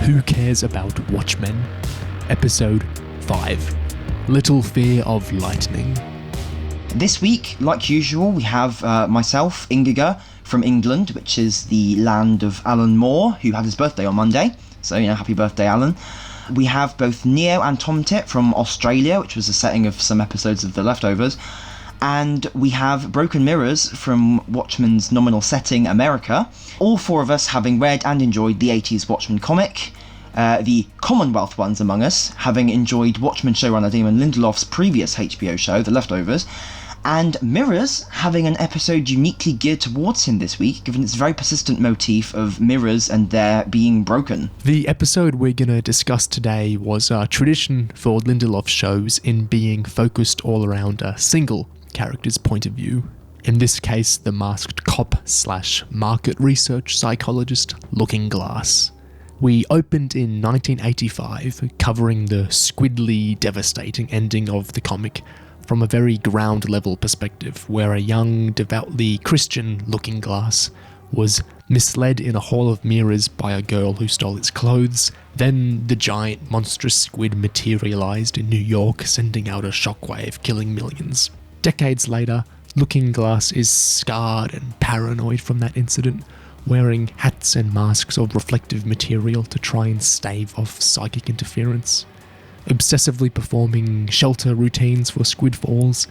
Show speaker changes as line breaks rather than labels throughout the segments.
Who Cares About Watchmen? Episode 5. Little Fear of Lightning.
This week, like usual, we have myself, Ingiger, from England, which is the land of Alan Moore, who had his birthday on Monday. So, happy birthday, Alan. We have both Neo and Tom Tit from Australia, which was the setting of some episodes of The Leftovers. And we have Broken Mirrors from Watchmen's nominal setting, America. All four of us having read and enjoyed the 80s Watchmen comic. The Commonwealth ones among us having enjoyed Watchmen showrunner Damon Lindelof's previous HBO show, The Leftovers. And Mirrors having an episode uniquely geared towards him this week, given its very persistent motif of mirrors and their being broken.
The episode we're going to discuss today was a tradition for Lindelof shows in being focused all around a single character's point of view. In this case, the masked cop/market research psychologist Looking Glass. We opened in 1985, covering the squidly devastating ending of the comic from a very ground-level perspective, where a young, devoutly Christian Looking Glass was misled in a hall of mirrors by a girl who stole its clothes. Then the giant, monstrous squid materialized in New York, sending out a shockwave, killing millions. Decades later, Looking Glass is scarred and paranoid from that incident, wearing hats and masks of reflective material to try and stave off psychic interference, obsessively performing shelter routines for squid falls,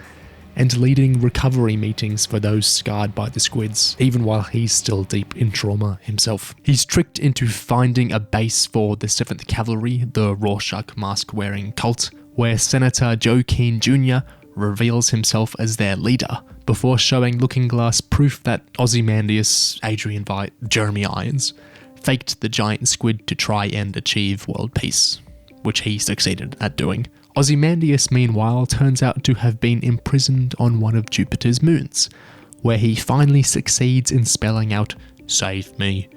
and leading recovery meetings for those scarred by the squids, even while he's still deep in trauma himself. He's tricked into finding a base for the 7th Cavalry, the Rorschach mask-wearing cult, where Senator Joe Keane Jr. reveals himself as their leader, before showing Looking Glass proof that Ozymandias, Adrian Veidt, Jeremy Irons faked the giant squid to try and achieve world peace, which he succeeded at doing. Ozymandias, meanwhile, turns out to have been imprisoned on one of Jupiter's moons, where he finally succeeds in spelling out, "Save me,"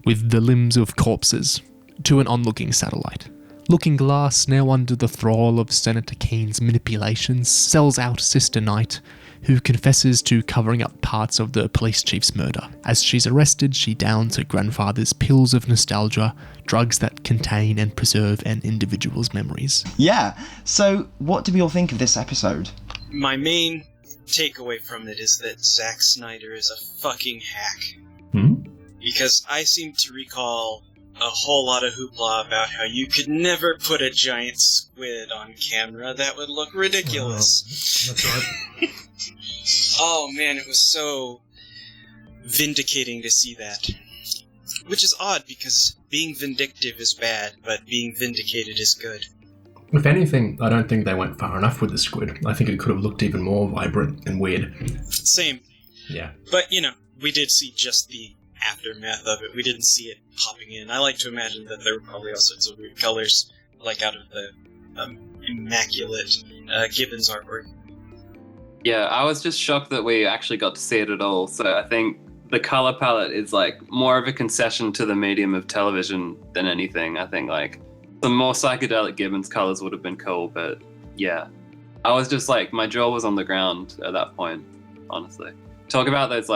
with the limbs of corpses, to an onlooking satellite. Looking Glass, now under the thrall of Senator Keane's manipulations, sells out Sister Knight, who confesses to covering up parts of the police chief's murder. As she's arrested, she downs her grandfather's pills of nostalgia, drugs that contain and preserve an individual's memories.
Yeah, so what do we all think of this episode?
My main takeaway from it is that Zack Snyder is a fucking hack. Because I seem to recall a whole lot of hoopla about how you could never put a giant squid on camera. That would look ridiculous.
That's right.
Oh man, it was so vindicating to see that. Which is odd, because being vindictive is bad, but being vindicated is good.
If anything, I don't think they went far enough with the squid. I think it could have looked even more vibrant and weird.
Same.
Yeah.
But, we did see just the aftermath of it. We didn't see it popping in. I like to imagine that there were probably all sorts of weird colors, like out of the immaculate Gibbons artwork.
Yeah, I was just shocked that we actually got to see it at all. So I think the color palette is more of a concession to the medium of television than anything. I think some more psychedelic Gibbons colors would have been cool, but yeah. I was just my jaw was on the ground at that point, honestly. Talk about those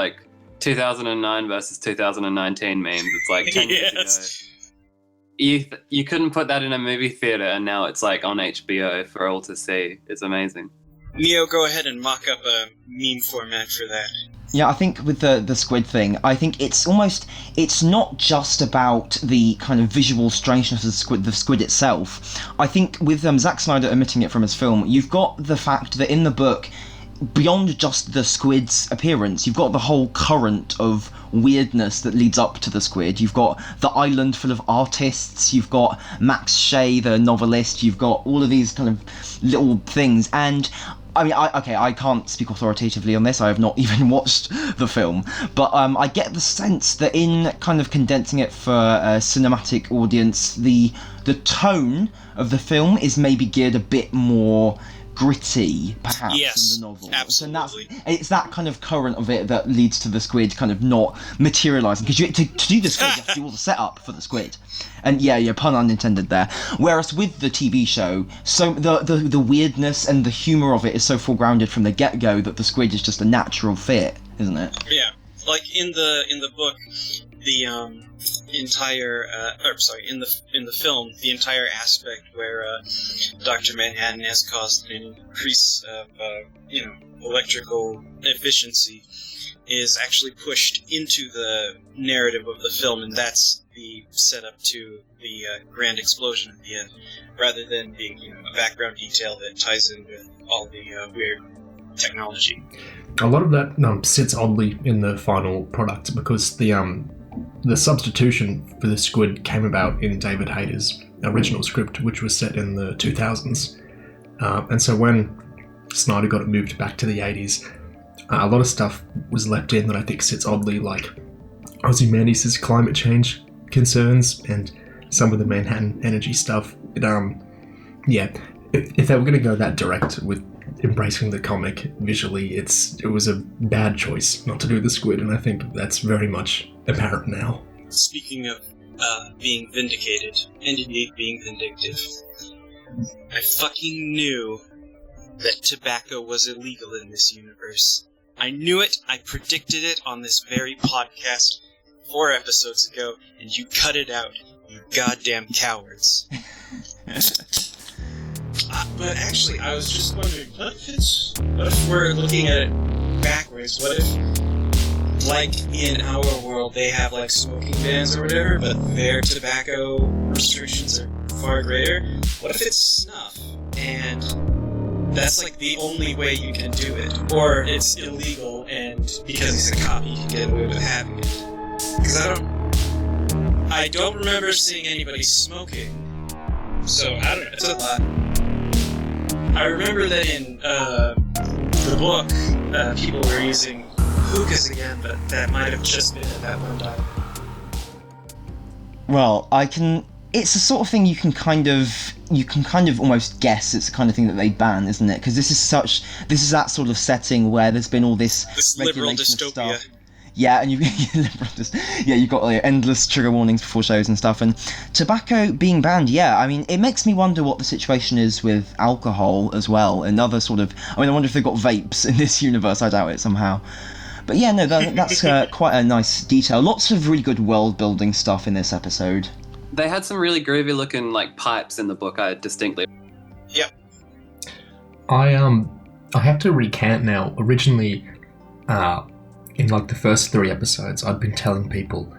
2009 versus 2019 memes. It's 10 years ago. You couldn't put that in a movie theater, and now it's on HBO for all to see. It's amazing.
Neo, go ahead and mock up a meme format for that.
Yeah, I think with the squid thing, I think it's not just about the kind of visual strangeness of the squid itself. I think with Zack Snyder omitting it from his film, you've got the fact that in the book, beyond just the squid's appearance, you've got the whole current of weirdness that leads up to the squid. You've got the island full of artists, you've got Max Shea, the novelist, you've got all of these kind of little things, and I mean, I can't speak authoritatively on this, I have not even watched the film, but I get the sense that in kind of condensing it for a cinematic audience, the tone of the film is maybe geared a bit more gritty, perhaps, than the novel.
Absolutely.
So it's that kind of current of it that leads to the squid kind of not materialising. Because to do the squid, you have to do all the setup for the squid. And yeah, pun unintended there. Whereas with the TV show, so the weirdness and the humour of it is so foregrounded from the get-go that the squid is just a natural fit, isn't it?
Yeah. In the book, the entire, in the film, the entire aspect where Dr. Manhattan has caused an increase of, electrical efficiency is actually pushed into the narrative of the film, and that's the setup to the grand explosion at the end, rather than being, a background detail that ties in with all the weird technology.
A lot of that sits oddly in the final product because the substitution for the squid came about in David Hayter's original script, which was set in the 2000s. And so when Snyder got it moved back to the 80s, a lot of stuff was left in that I think sits oddly, like Ozymandias' climate change concerns and some of the Manhattan energy stuff. If they were going to go that direct with embracing the comic visually, it was a bad choice not to do the squid, and I think that's very much apparent now.
Speaking of being vindicated, and indeed being vindictive, I fucking knew that tobacco was illegal in this universe. I knew it, I predicted it on this very podcast 4 episodes ago, and you cut it out, you goddamn cowards. But actually, I was just wondering, what if we're looking at it backwards? What if, like, in our world, they have, like, smoking bans or whatever, but their tobacco restrictions are far greater? What if it's snuff, and that's, like, the only way you can do it? Or it's illegal, and because he's a cop, you can get away with having it? Because I don't remember seeing anybody smoking, so I don't know, it's a lot. I remember that in the book, people were using hookahs again, but that might have just been at that one time.
Well, it's the sort of thing you can kind of almost guess it's the kind of thing that they ban, isn't it? Because this is that sort of setting where there's been all this
liberal
regulation of
dystopia.
stuff. Yeah, and you've got like, endless trigger warnings before shows and stuff, and tobacco being banned. Yeah, I mean, it makes me wonder what the situation is with alcohol as well. Another sort of, I wonder if they've got vapes in this universe. I doubt it somehow. But yeah, no, that's quite a nice detail. Lots of really good world building stuff in this episode.
They had some really groovy looking like pipes in the book. I distinctly.
Yep.
I have to recant now. Originally, in like the first 3 episodes, I'd been telling people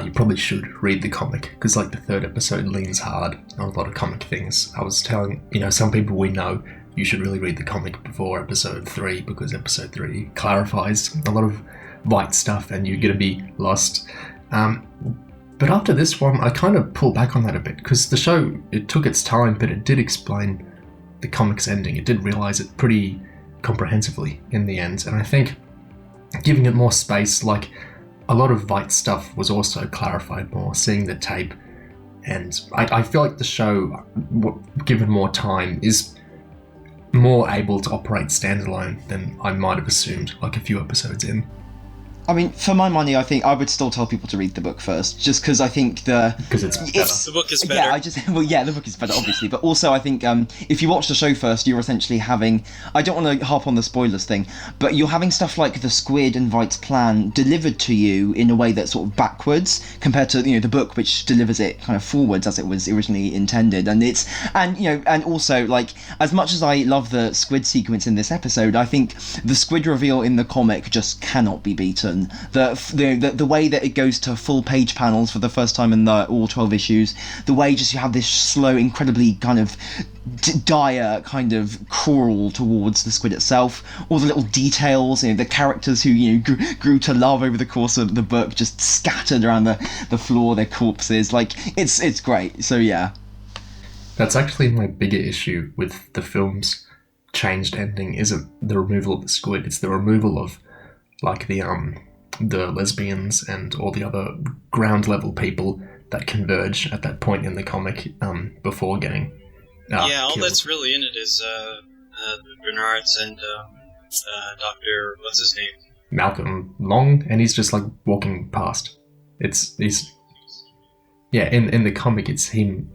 you probably should read the comic because like the 3rd episode leans hard on a lot of comic things. I was telling some people we know you should really read the comic before episode 3 because episode 3 clarifies a lot of light stuff and you're going to be lost. But after this one, I kind of pull back on that a bit because the show, it took its time, but it did explain the comic's ending. It did realise it pretty comprehensively in the end, and I think giving it more space, like a lot of Veidt stuff was also clarified more, seeing the tape, and I feel like the show, given more time, is more able to operate standalone than I might have assumed like a few episodes in.
I mean, for my money, I think I would still tell people to read the book first, just because I think
because it's better.
The book is better.
Yeah, the book is better, obviously, but also I think if you watch the show first, you're essentially having, I don't want to harp on the spoilers thing, but you're having stuff like the squid and Veidt's plan delivered to you in a way that's sort of backwards compared to the book, which delivers it kind of forwards as it was originally intended, and also like as much as I love the squid sequence in this episode, I think the squid reveal in the comic just cannot be beaten. The way that it goes to full page panels for the first time in all 12 issues, the way just you have this slow, incredibly kind of dire kind of crawl towards the squid itself, all the little details, the characters who grew to love over the course of the book just scattered around the floor, their corpses, like it's great. So yeah,
that's actually my bigger issue with the film's changed ending isn't the removal of the squid, it's the removal of like the lesbians and all the other ground level people that converge at that point in the comic before getting
all
killed.
that's really in it is Bernard's and Dr. what's his name?
Malcolm Long, and he's just like walking past. In the comic it's him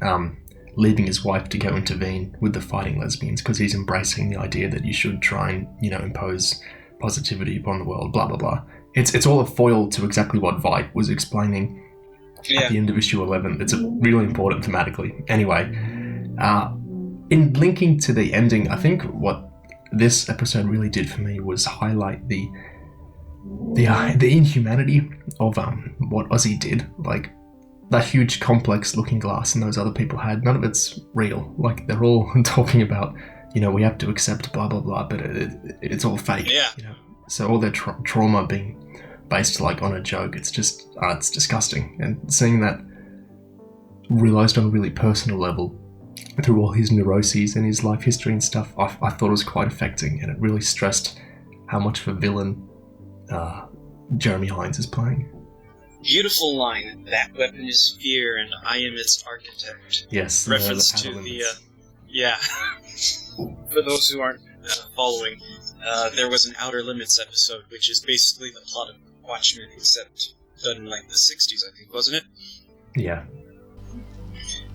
leaving his wife to go intervene with the fighting lesbians because he's embracing the idea that you should try and impose positivity upon the world, blah blah blah. It's all a foil to exactly what Veidt was explaining
Yeah.
at the end of issue 11. It's really important thematically. Anyway, in linking to the ending, I think what this episode really did for me was highlight the inhumanity of what Ozzy did. Like, that huge complex looking glass and those other people had, none of it's real. Like, they're all talking about, we have to accept blah blah blah, but it's all fake.
Yeah.
So all their trauma being based like on a joke, it's just it's disgusting. And seeing that realized on a really personal level through all his neuroses and his life history and stuff, I thought it was quite affecting, and it really stressed how much of a villain Jeremy Irons is playing.
Beautiful line. That weapon is fear, and I am its architect.
Yes.
Reference to the yeah. For those who aren't following, there was an Outer Limits episode, which is basically the plot of Watchmen, except done in like the 60s, I think, wasn't it?
Yeah.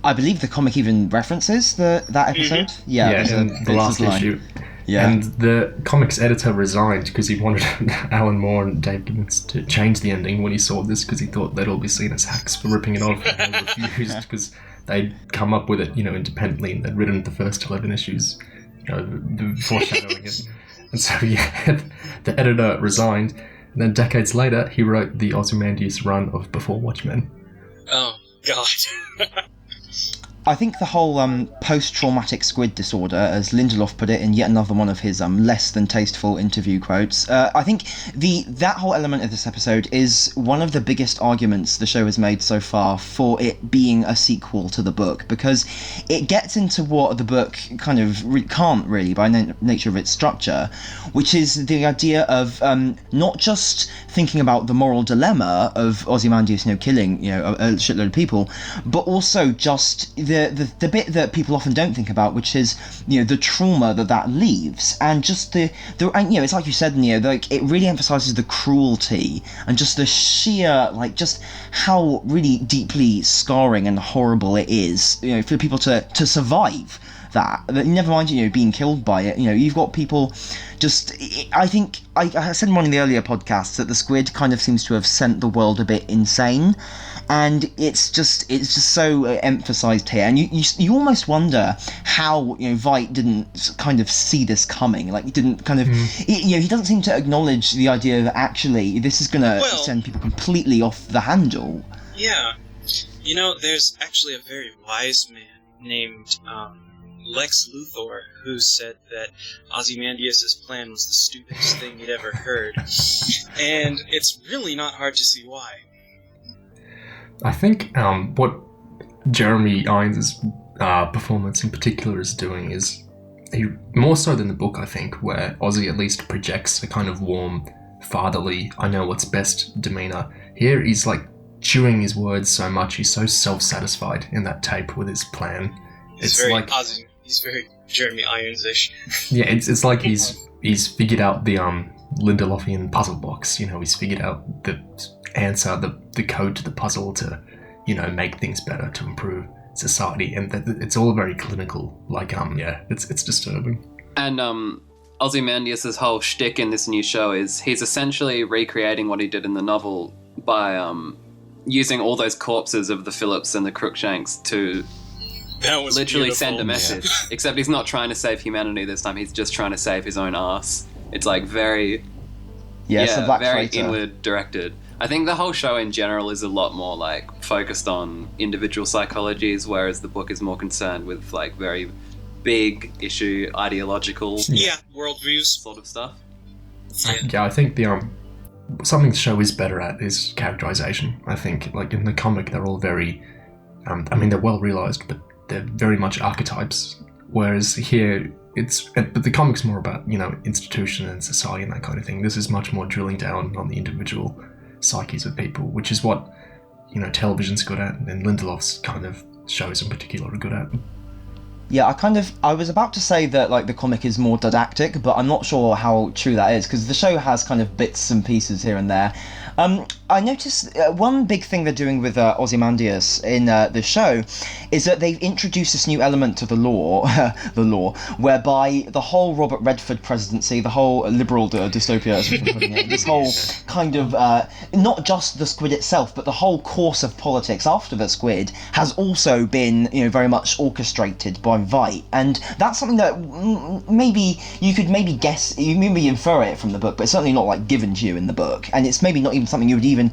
I believe the comic even references that episode.
Mm-hmm.
Yeah,
in the last issue.
Yeah.
And the comics editor resigned because he wanted Alan Moore and Dave Gibbons to change the ending when he saw this, because he thought they'd all be seen as hacks for ripping it off. And they refused because they'd come up with it, independently, and they'd written the first 11 issues, foreshadowing it. And so, the editor resigned. And then decades later, he wrote the Ozymandias run of Before Watchmen.
Oh, God.
I think the whole post-traumatic squid disorder, as Lindelof put it in yet another one of his less than tasteful interview quotes, I think that whole element of this episode is one of the biggest arguments the show has made so far for it being a sequel to the book, because it gets into what the book kind of can't really, by nature of its structure, which is the idea of not just thinking about the moral dilemma of Ozymandias, killing a shitload of people, but also just the bit that people often don't think about, which is the trauma that leaves, and just it's like you said, like it really emphasizes the cruelty and just the sheer just how really deeply scarring and horrible it is for people to survive that. Never mind being killed by it. You've got people I think I said in one of the earlier podcasts that the squid kind of seems to have sent the world a bit insane, and it's just so emphasized here, and you almost wonder how Veidt didn't kind of see this coming. Like, he didn't kind of he doesn't seem to acknowledge the idea that actually this is gonna send people completely off the handle.
Yeah, there's actually a very wise man named Lex Luthor, who said that Ozymandias' plan was the stupidest thing he'd ever heard. And it's really not hard to see why.
I think what Jeremy Irons' performance in particular is doing is, he more so than the book, I think, where Ozzy at least projects a kind of warm, fatherly, I know what's best demeanour. Here he's like chewing his words so much, he's so self-satisfied in that tape with his plan.
It's very like Ozzy. He's very Jeremy Irons-ish.
Yeah, it's like he's figured out the Lindelofian puzzle box. He's figured out the answer, the code to the puzzle to, make things better, to improve society, and it's all very clinical. Like, it's disturbing.
And Ozymandias' whole shtick in this new show is he's essentially recreating what he did in the novel by using all those corpses of the Phillips and the Crookshanks to literally send a message. Yeah. Except he's not trying to save humanity this time, he's just trying to save his own ass. It's like very very inward directed. I think the whole show in general is a lot more like focused on individual psychologies, whereas the book is more concerned with like very big issue ideological
worldviews
sort of stuff.
I think the something the show is better at is characterization. I think like in the comic they're all very they're well realized, but they're very much archetypes, whereas here but the comic's more about institution and society and that kind of thing. This is much more drilling down on the individual psyches of people, which is what television's good at, and Lindelof's kind of shows in particular are good at.
Yeah, I was about to say that like the comic is more didactic, but I'm not sure how true that is, because the show has kind of bits and pieces here and there. I noticed one big thing they're doing with Ozymandias in the show is that they've introduced this new element to the law, whereby the whole Robert Redford presidency, the whole liberal dystopia, as we're putting it, this whole kind of, not just the squid itself, but the whole course of politics after the squid has also been, very much orchestrated by Veidt. And that's something that maybe you could guess, you maybe infer it from the book, but it's certainly not like given to you in the book, and it's maybe not even something you would even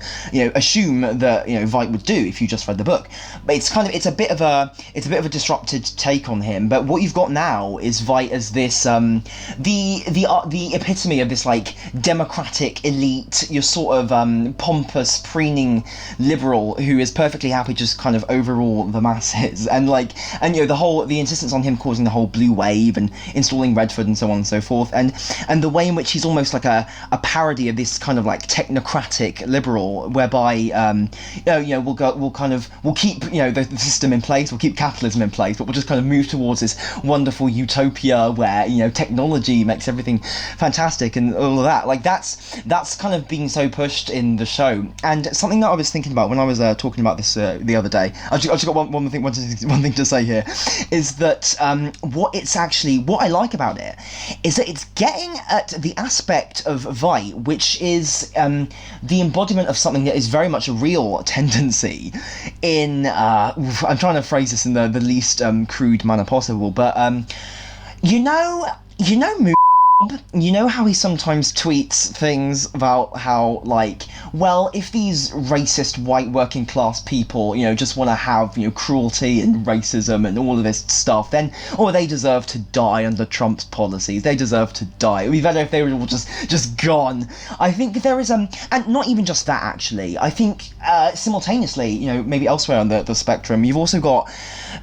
assume that Veidt would do if you just read the book. But it's a bit of a disrupted take on him. But what you've got now is Veidt as this the epitome of this like democratic elite, your sort of pompous preening liberal who is perfectly happy just kind of overrule the masses, and the insistence on him causing the whole blue wave and installing Redford and so on and so forth, and the way in which he's almost like a parody of this kind of like technocratic liberal, whereby we'll keep the system in place, we'll keep capitalism in place, but we'll just kind of move towards this wonderful utopia where technology makes everything fantastic and all of that. Like that's kind of being so pushed in the show. And something that I was thinking about when I was talking about this the other day, I just got one thing to say here, is that what I like about it is that it's getting at the aspect of Veidt, which is the embodiment of something that is very much a real tendency in I'm trying to phrase this in the least crude manner possible, but you know how he sometimes tweets things about how, like, well, if these racist white working class people, just want to have, cruelty and racism and all of this stuff, then, they deserve to die under Trump's policies. They deserve to die. It would be better if they were all just gone. I think there is, and not even just that, actually. I think, simultaneously, maybe elsewhere on the spectrum, you've also got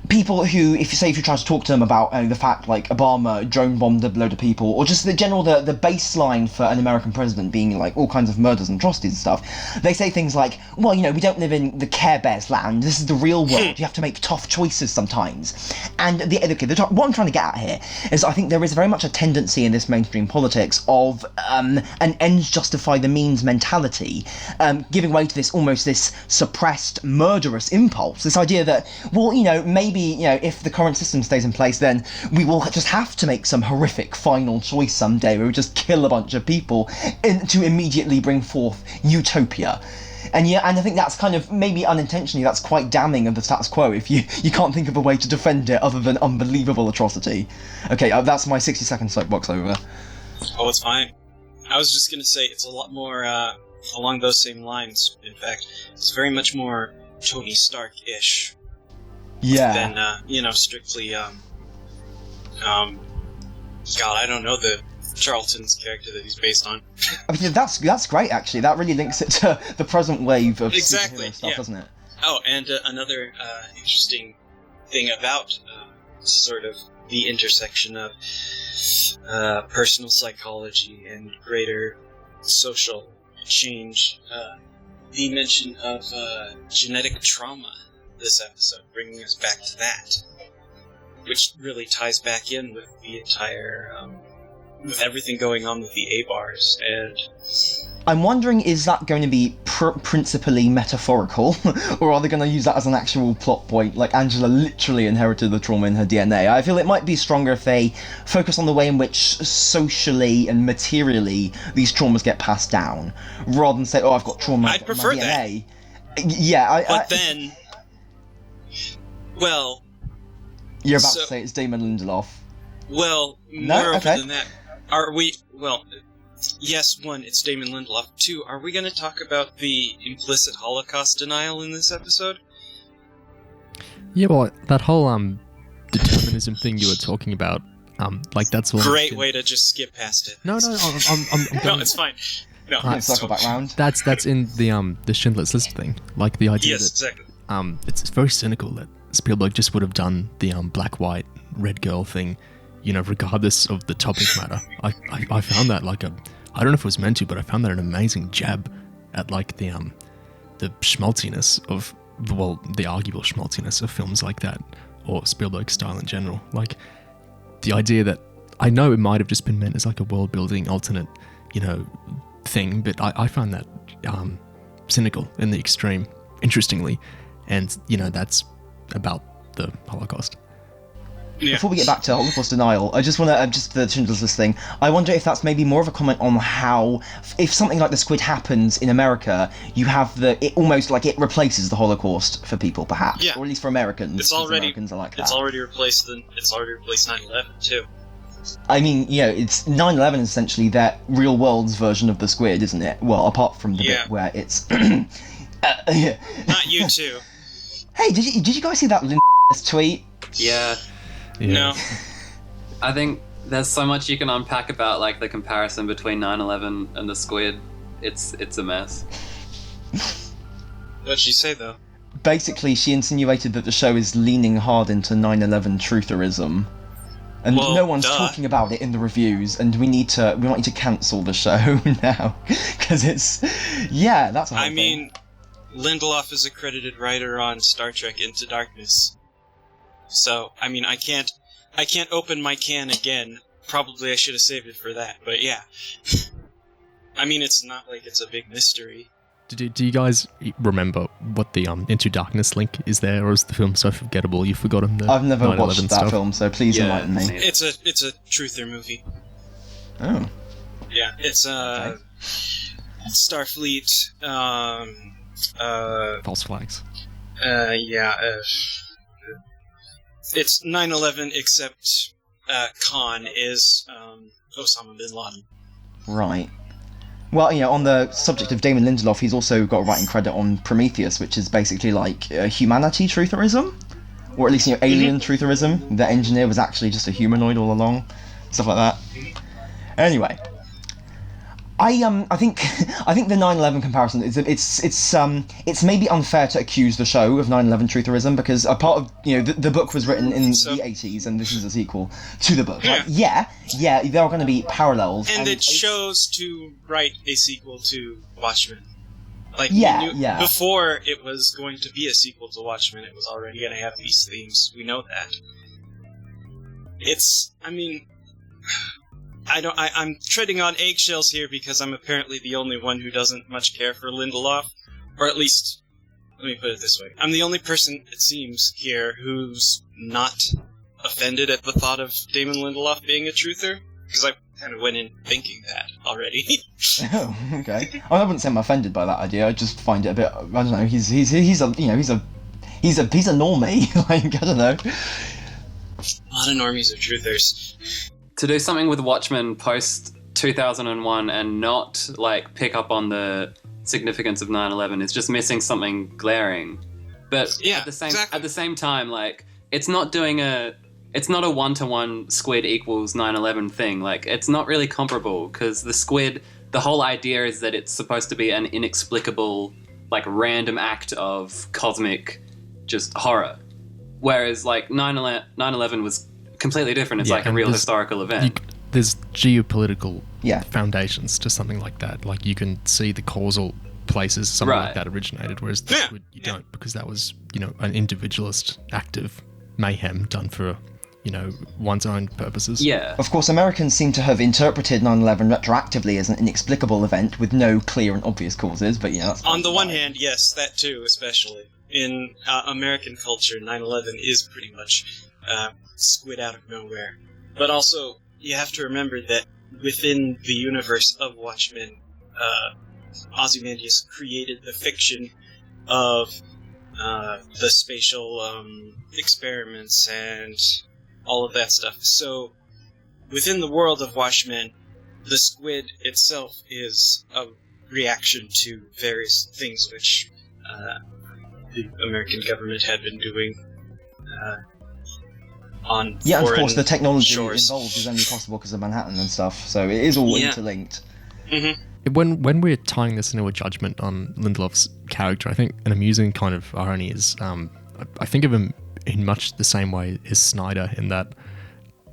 people who, if you try to talk to them about the fact, like, Obama drone bombed a load of people, or just the baseline for an American president being like all kinds of murders and atrocities and stuff, they say things like, well, we don't live in the Care Bears land, this is the real world, you have to make tough choices sometimes. And what I'm trying to get at here is I think there is very much a tendency in this mainstream politics of an ends justify the means mentality, giving way to this suppressed murderous impulse, this idea that, well, maybe if the current system stays in place, then we will just have to make some horrific final choice someday where we just kill a bunch of people to immediately bring forth utopia. And I think that's kind of, maybe unintentionally, that's quite damning of the status quo if you can't think of a way to defend it other than unbelievable atrocity. Okay, that's my 60-second soapbox over.
Oh, it's fine. I was just going to say it's a lot more along those same lines. In fact, it's very much more Tony Stark-ish.
Yeah.
Than, strictly, God, I don't know the Charlton's character that he's based on.
I mean, that's great, actually. That really links it to the present wave of superhero stuff, doesn't it?
Oh, and another interesting thing about sort of the intersection of personal psychology and greater social change, the mention of genetic trauma this episode, bringing us back to that, which really ties back in with the entire, with everything going on with the A-bars, and...
I'm wondering, is that going to be principally metaphorical, or are they going to use that as an actual plot point, like Angela literally inherited the trauma in her DNA? I feel it might be stronger if they focus on the way in which socially and materially these traumas get passed down, rather than say, oh, I've got trauma
I'd prefer
in my DNA.
That.
Yeah,
then... Well...
You're about to say it's Damon Lindelof.
Well, moreover than that, are we... Well, yes, one, it's Damon Lindelof. Two, are we going to talk about the implicit Holocaust denial in this episode?
Yeah, well, that whole determinism thing you were talking about, that's all...
Great way to just skip past it.
No, I'm
no, it's fine. No,
circle back round.
That's in the Schindler's List thing. Like, the idea that...
Exactly.
It's very cynical that Spielberg just would have done the black, white, red girl thing, regardless of the topic matter. I found that I don't know if it was meant to, but I found that an amazing jab at the schmaltziness of, the arguable schmaltziness of films like that, or Spielberg style in general. Like, the idea that, I know it might have just been meant as a world building alternate, thing, but I found that cynical in the extreme, interestingly. And, that's about the Holocaust.
Yeah.
Before we get back to Holocaust denial, I just want to, just the Schindler's List thing, I wonder if that's maybe more of a comment on how, if something like the Squid happens in America, you have it almost like it replaces the Holocaust for people, perhaps.
Yeah.
Or at least for Americans.
It's already,
Americans are like that.
it's already replaced 9/11 too.
I mean, it's 9/11 is essentially their real world's version of the Squid, isn't it? Well, apart from the bit where it's...
Not you two.
Hey, did you guys see that tweet?
Yeah.
No.
I think there's so much you can unpack about like the comparison between 9/11 and the Squid. It's a mess.
What'd she say though?
Basically, she insinuated that the show is leaning hard into 9/11 trutherism. And
Well,
no one's
duh.
talking about it in the reviews, and we want you to cancel the show now. Because it's... Yeah, that's a whole
I
thing.
mean, Lindelof is a credited writer on Star Trek Into Darkness. So, I mean, I can't open my can again. Probably I should have saved it for that, but yeah. I mean, it's not like it's a big mystery.
Do you guys remember what the Into Darkness link is there, or is the film so forgettable you've forgotten the
I've never
9/11
watched that
stuff?
film, so please enlighten me.
It's a truther movie.
Oh.
Yeah, it's
Okay.
Starfleet,
False flags.
It's 9/11 except Khan is Osama bin Laden.
Right. Well, on the subject of Damon Lindelof, he's also got a writing credit on Prometheus, which is basically like humanity trutherism, or at least alien trutherism. The engineer was actually just a humanoid all along, stuff like that. Anyway, I think the 9/11 comparison is it's maybe unfair to accuse the show of 9/11 trutherism, because a part of the book was written in the 80s and this is a sequel to the book. Like, yeah, there are going to be parallels,
And it chose to write a sequel to Watchmen. Like,
Yeah.
Before it was going to be a sequel to Watchmen, it was already going to have these themes. We know that. I'm treading on eggshells here because I'm apparently the only one who doesn't much care for Lindelof. Or at least, let me put it this way. I'm the only person, it seems, here who's not offended at the thought of Damon Lindelof being a truther. Because I kind of went in thinking that already.
Oh, okay. I wouldn't say I'm offended by that idea. I just find it a bit. I don't know. He's a normie. Like, I don't know.
A lot of normies are truthers.
To do something with Watchmen post 2001 and not like pick up on the significance of 9/11 is just missing something glaring. But
Yeah,
at the same time, like it's not a one-to-one Squid equals 9/11 thing. Like it's not really comparable because the Squid, the whole idea is that it's supposed to be an inexplicable, like random act of cosmic just horror. Whereas like 9/11 was completely different. It's like a real historical event.
There's geopolitical
Yeah.
foundations to something like that. Like you can see the causal places something like that originated, whereas the Squid you don't, because that was an individualist act of mayhem done for one's own purposes.
Yeah.
Of course, Americans seem to have interpreted 9/11 retroactively as an inexplicable event with no clear and obvious causes. But that's
On the one hand, yes, that too, especially. In American culture, 9/11 is pretty much Squid out of nowhere. But also, you have to remember that within the universe of Watchmen, Ozymandias created the fiction of the spatial experiments and all of that stuff. So, within the world of Watchmen, the Squid itself is a reaction to various things which the American government had been doing on
yeah, and of
foreign
course the technology
shores.
involved is only possible because of Manhattan and stuff. So it is all interlinked.
Mm-hmm.
When we're tying this into a judgment on Lindelof's character, I think an amusing kind of irony is I think of him in much the same way as Snyder, in that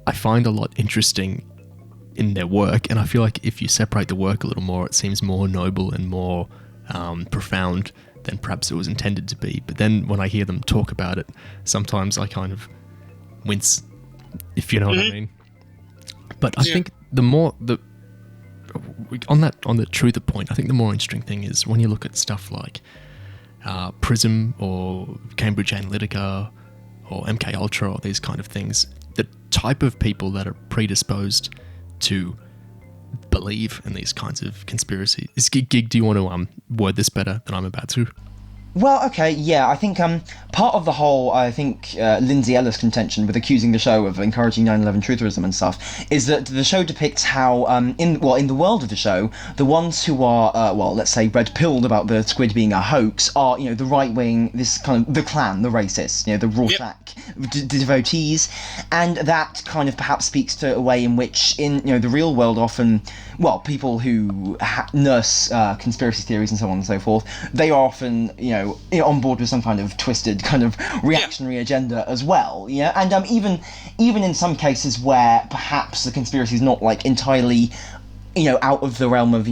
I find a lot interesting in their work, and I feel like if you separate the work a little more, it seems more noble and more profound than perhaps it was intended to be. But then when I hear them talk about it, sometimes I kind of wince, if you know what I mean. But I think on the truther point, I think the more interesting thing is when you look at stuff like Prism or Cambridge Analytica or MK Ultra or these kind of things, the type of people that are predisposed to believe in these kinds of conspiracies. Gig, do you want to word this better than I'm about to?
Well, okay, yeah, I think part of the whole, Lindsay Ellis contention with accusing the show of encouraging 9/11 trutherism and stuff is that the show depicts how, in the world of the show, the ones who are, let's say, red-pilled about the squid being a hoax are, the right-wing, this kind of, the Klan, the racists, the Rorschach devotees, and that kind of perhaps speaks to a way in which, in, the real world often, people who nurse conspiracy theories and so on and so forth, they are often, on board with some kind of twisted kind of reactionary agenda as well, and even in some cases where perhaps the conspiracy is not like entirely out of the realm of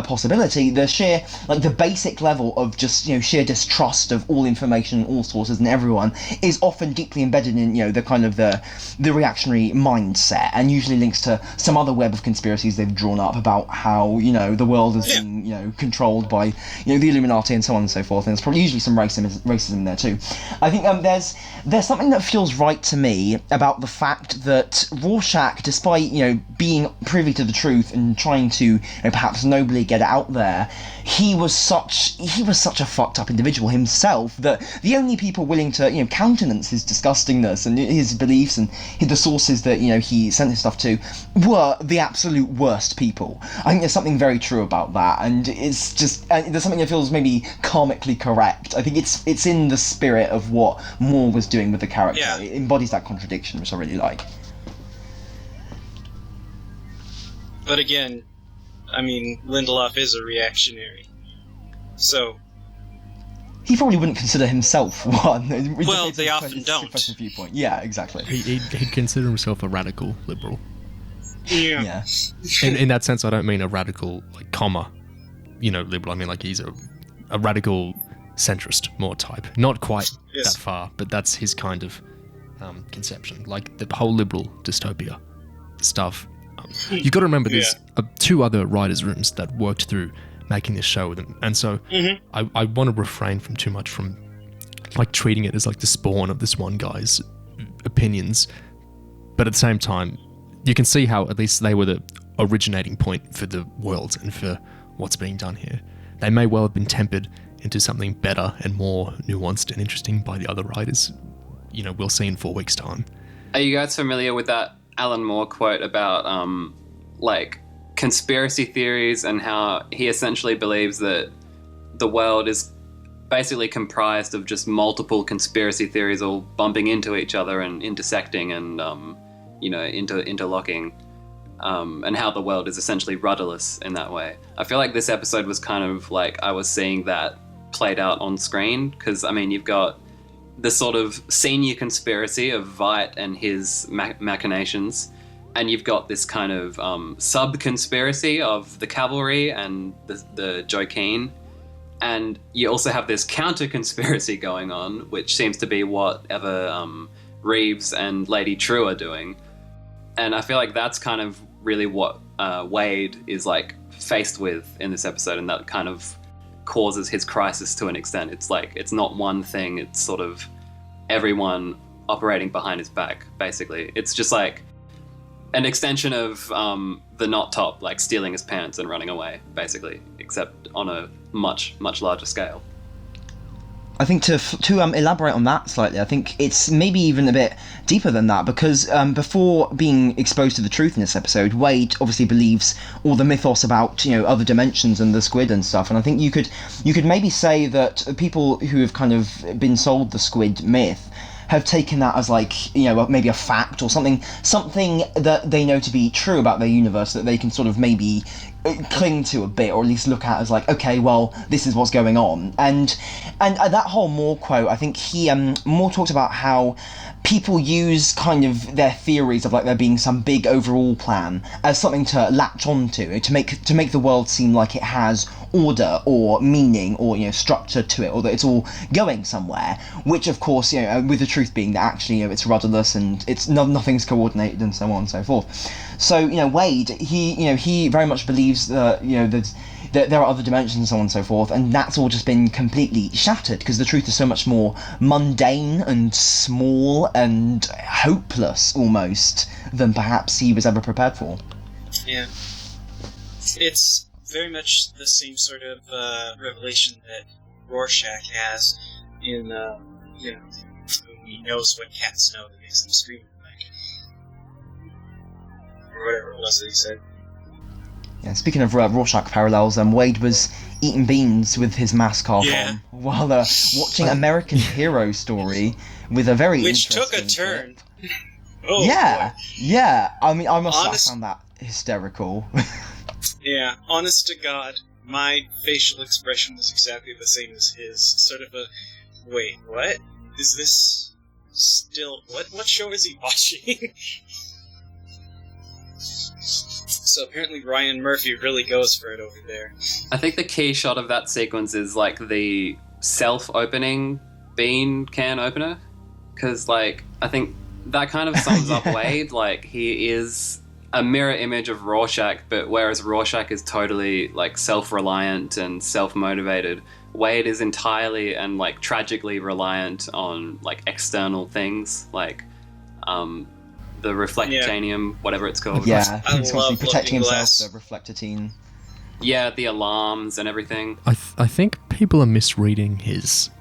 possibility, the sheer the basic level of just sheer distrust of all information, all sources, and everyone is often deeply embedded in the kind of the reactionary mindset, and usually links to some other web of conspiracies they've drawn up about how the world is being controlled by the Illuminati and so on and so forth. And there's probably usually some racism there too. I think there's something that feels right to me about the fact that Rorschach, despite being privy to the truth and trying to perhaps nobly get it out there, he was such a fucked up individual himself that the only people willing to countenance his disgustingness and his beliefs and the sources that he sent his stuff to were the absolute worst people. I think there's something very true about that, and it's just there's something that feels maybe karmically correct. I think it's in the spirit of what Moore was doing with the character.
Yeah.
It embodies that contradiction, which I really like.
But again, I mean, Lindelof is a reactionary, so
he probably wouldn't consider himself one.
Well, they often don't.
Viewpoint. Yeah, exactly.
He'd consider himself a radical liberal.
Yeah.
In that sense, I don't mean a radical, liberal. I mean, he's a radical centrist, more type. Not quite that far, but that's his kind of conception. Like the whole liberal dystopia stuff. You've got to remember there's two other writers' rooms that worked through making this show with them, and so I want to refrain from too much from treating it as the spawn of this one guy's opinions, but at the same time you can see how at least they were the originating point for the world and for what's being done here. They may well have been tempered into something better and more nuanced and interesting by the other writers. We'll see in 4 weeks' time.
Are you guys familiar with that Alan Moore quote about conspiracy theories and how he essentially believes that the world is basically comprised of just multiple conspiracy theories all bumping into each other and intersecting and interlocking, and how the world is essentially rudderless in that way. I feel like this episode was kind of I was seeing that played out on screen, because you've got the sort of senior conspiracy of Veidt and his machinations, and you've got this kind of sub-conspiracy of the cavalry and the Joaquin, and you also have this counter-conspiracy going on, which seems to be whatever Reeves and Lady True are doing. And I feel like that's kind of really what Wade is faced with in this episode, and that kind of causes his crisis to an extent. It's not one thing, it's sort of everyone operating behind his back, basically. It's just an extension of the Not Top, stealing his pants and running away, basically, except on a much, much larger scale.
I think to elaborate on that slightly, I think it's maybe even a bit deeper than that, because before being exposed to the truth in this episode, Wade obviously believes all the mythos about other dimensions and the squid and stuff, and I think you could maybe say that people who have kind of been sold the squid myth have taken that as maybe a fact or something that they know to be true about their universe, that they can sort of maybe cling to a bit, or at least look at as okay, well, this is what's going on. And that whole Moore quote, I think Moore talked about how people use kind of their theories of there being some big overall plan as something to latch onto, to make the world seem like it has order or meaning or structure to it, or that it's all going somewhere. Which, of course, with the truth being that actually it's rudderless and it's nothing's coordinated and so on and so forth. So Wade, he very much believes that that there are other dimensions and so on and so forth, and that's all just been completely shattered because the truth is so much more mundane and small and hopeless almost than perhaps he was ever prepared for.
Yeah. It's very much the same sort of revelation that Rorschach has in, he knows what cats know that makes them scream at night. Or whatever it was that he said.
Yeah, speaking of Rorschach parallels, Wade was eating beans with his mask half on while watching American Hero Story with a very
which took a
interesting
turn.
clip.
Oh,
yeah,
boy.
yeah. I mean, I found that hysterical.
Yeah, honest to God, my facial expression was exactly the same as his. Sort of a, wait, what? Is this still... What show is he watching? So apparently Ryan Murphy really goes for it over there.
I think the key shot of that sequence is like the self-opening bean can opener, because like I think that kind of sums up Wade. Like he is a mirror image of Rorschach, but whereas Rorschach is totally like self-reliant and self-motivated, Wade is entirely and like tragically reliant on like external things like the reflectanium, whatever it's called.
Yeah,
I
he's
love
constantly protecting
Looking
himself,
Glass.
the reflectatine.
Yeah, the alarms and everything.
I think people are misreading his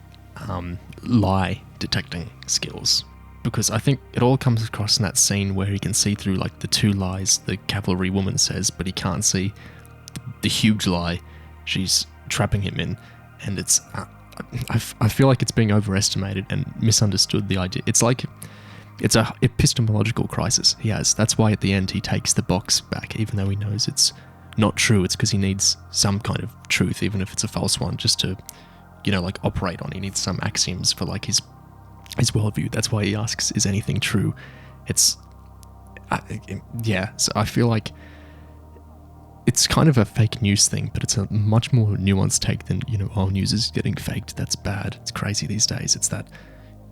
lie detecting skills, because I think it all comes across in that scene where he can see through like the two lies the cavalry woman says, but he can't see the huge lie she's trapping him in, and it's I feel like it's being overestimated and misunderstood. The idea, it's like it's a epistemological crisis he has. That's why at the end he takes the box back, even though he knows it's not true. It's because he needs some kind of truth, even if it's a false one, just to, like operate on. He needs some axioms for like his worldview. That's why he asks, "Is anything true?" It's, So I feel like it's kind of a fake news thing, but it's a much more nuanced take than news is getting faked. That's bad. It's crazy these days. It's that.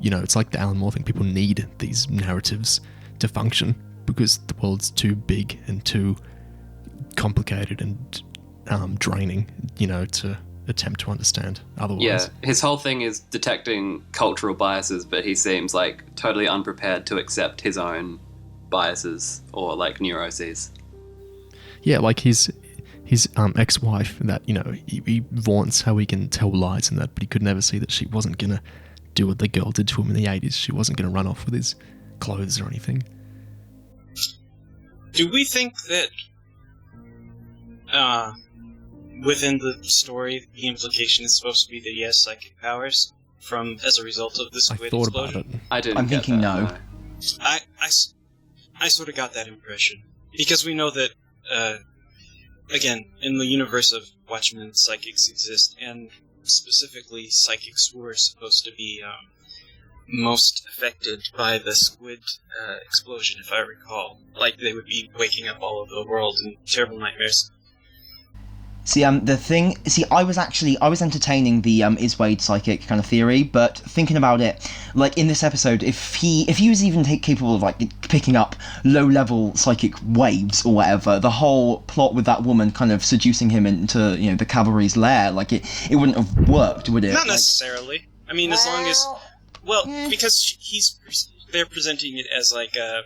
It's like the Alan Moore thing. People need these narratives to function because the world's too big and too complicated and draining, to attempt to understand otherwise.
Yeah, his whole thing is detecting cultural biases, but he seems like totally unprepared to accept his own biases or like neuroses.
Yeah, like his ex-wife, that, he vaunts how he can tell lies and that, but he could never see that she wasn't going to do what the girl did to him in the 80s. She wasn't going to run off with his clothes or anything.
Do we think that within the story the implication is supposed to be that he has psychic powers as a result of the squid
I thought
explosion?
about it.
I didn't.
I'm
get
thinking
that,
no.
I sort of got that impression. Because we know that, again, in the universe of Watchmen, psychics exist, and specifically psychics who are supposed to be most affected by the squid explosion, if I recall. Like, they would be waking up all over the world in terrible nightmares.
See, I was entertaining the is Wade psychic kind of theory, but thinking about it, like in this episode, if he was even capable of like picking up low-level psychic waves or whatever, the whole plot with that woman kind of seducing him into the cavalry's lair, like it wouldn't have worked, would it?
Not necessarily. I mean, as long as because they're presenting it as like a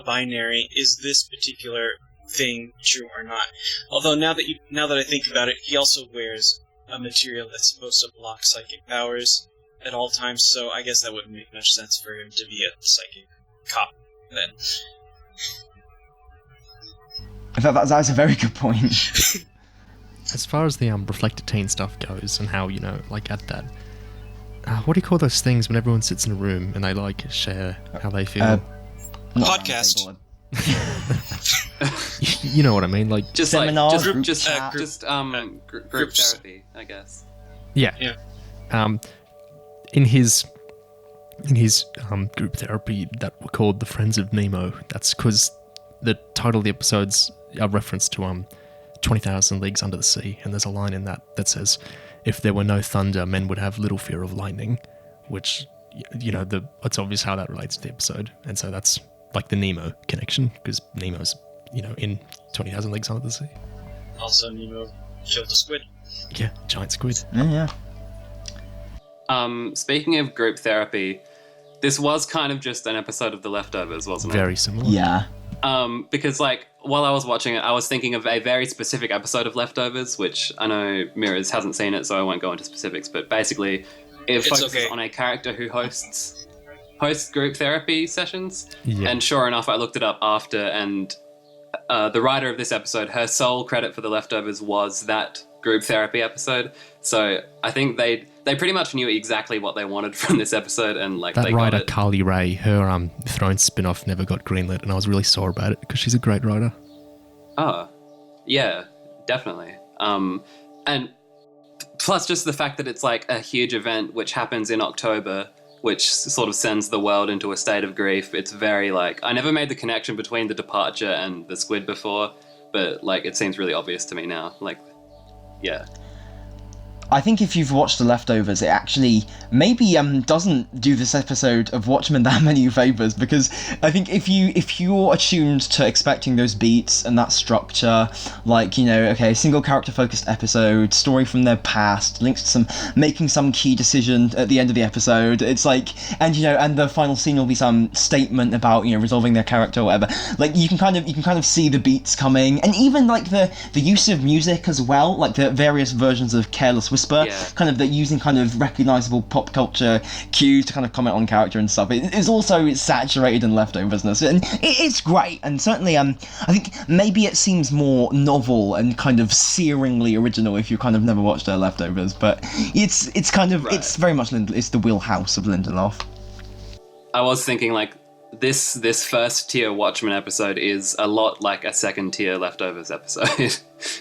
binary. Is this particular thing true or not? Although now that I think about it, he also wears a material that's supposed to block psychic powers at all times, so I guess that wouldn't make much sense for him to be a psychic cop then.
In fact, that's a very good point.
As far as the reflectatine stuff goes, and how like at that, what do you call those things when everyone sits in a room and they like share how they feel?
Podcast.
You know what I mean, like
just
Seminar,
like
group
just
chat.
group
Groups.
therapy, I guess.
yeah. In his group therapy that were called the Friends of Nemo. That's because the title of the episode's a reference to 20,000 Leagues Under the Sea, and there's a line in that says, if there were no thunder, men would have little fear of lightning, which, it's obvious how that relates to the episode. And so that's like the Nemo connection, because Nemo's, in 20,000 Leagues Under the Sea.
Also, Nemo killed the squid.
Yeah, giant squid.
Yeah.
Speaking of group therapy, this was kind of just an episode of The Leftovers, wasn't it?
Very similar.
Yeah.
Because, while I was watching it, I was thinking of a very specific episode of Leftovers, which I know Mirrors hasn't seen it, so I won't go into specifics, but basically it focuses on a character who hosts group therapy sessions.
Yeah.
And sure enough, I looked it up after, and the writer of this episode, her sole credit for The Leftovers was that group therapy episode. So I think they pretty much knew exactly what they wanted from this episode, and
that
they
writer
got it.
Carly Rae, her Thrones spin-off never got greenlit, and I was really sore about it because she's a great writer.
Oh, yeah, definitely. And plus just the fact that it's like a huge event which happens in October, which sort of sends the world into a state of grief. It's very I never made the connection between the departure and the squid before, but it seems really obvious to me now. Yeah.
I think if you've watched The Leftovers, it actually maybe doesn't do this episode of Watchmen that many favours, because I think if you're attuned to expecting those beats and that structure, single character focused episode, story from their past, links to making some key decision at the end of the episode, it's and the final scene will be some statement about resolving their character or whatever. You can kind of see the beats coming, and even the use of music as well, the various versions of Careless Whisper,
yeah.
Using recognisable pop culture cues to comment on character and stuff. It's also saturated in Leftovers, and it's great. And certainly, I think maybe it seems more novel and searingly original if you never watched The Leftovers. But it's it's very much it's the wheelhouse of Lindelof.
I was thinking this first tier Watchmen episode is a lot like a second tier Leftovers episode,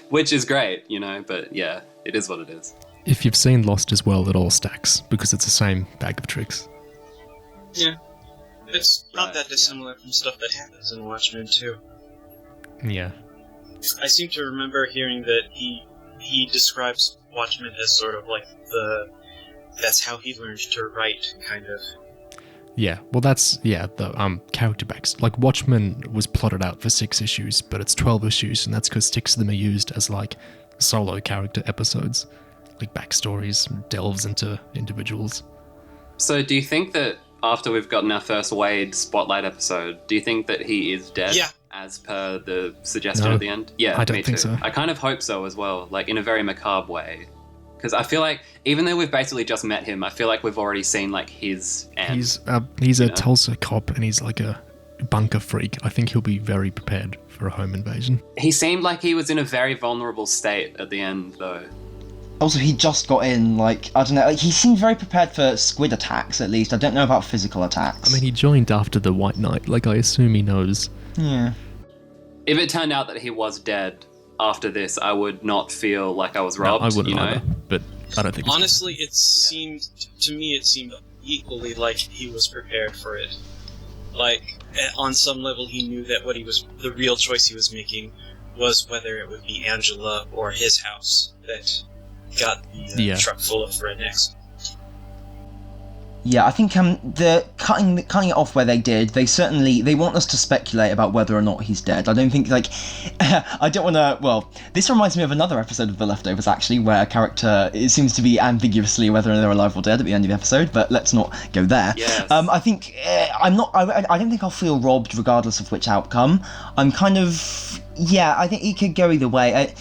which is great, but yeah, it is what it is.
If you've seen Lost as well, it all stacks, because it's the same bag of tricks.
Yeah. It's not that dissimilar from stuff that happens in Watchmen, too.
Yeah.
I seem to remember hearing that he describes Watchmen as sort of that's how he learned to write, kind of.
Yeah, well the character backs. Watchmen was plotted out for 6 issues, but it's 12 issues, and that's because 6 of them are used as solo character episodes. Backstories, delves into individuals.
So do you think that after we've gotten our first Wade spotlight episode, do you think that he is dead?
Yeah.
As per the suggestion at the end? Yeah,
I don't
me
think
too.
so.
I kind of hope so as well, in a very macabre way. Because I feel even though we've basically just met him, I feel we've already seen his end.
He's a Tulsa cop, and he's a bunker freak. I think he'll be very prepared for a home invasion.
He seemed like he was in a very vulnerable state at the end, though.
Also, he just got in, I don't know, he seemed very prepared for squid attacks, at least. I don't know about physical attacks.
I mean, he joined after the White Knight. I assume he knows.
Yeah.
If it turned out that he was dead after this, I would not feel like I was robbed,
No, I wouldn't either, but I don't think
Honestly, it seemed equally like he was prepared for it. On some level, he knew that the real choice he was making was whether it would be Angela or his house that got the truck full of rednecks.
Yeah, I think the cutting it off where they did, they want us to speculate about whether or not he's dead. I don't think I don't want to. Well, this reminds me of another episode of The Leftovers actually, where a character it seems to be ambiguously whether they're alive or dead at the end of the episode. But let's not go there.
Yes.
I think I'm not. I don't think I'll feel robbed regardless of which outcome. I'm kind of. Yeah, I think he could go either way.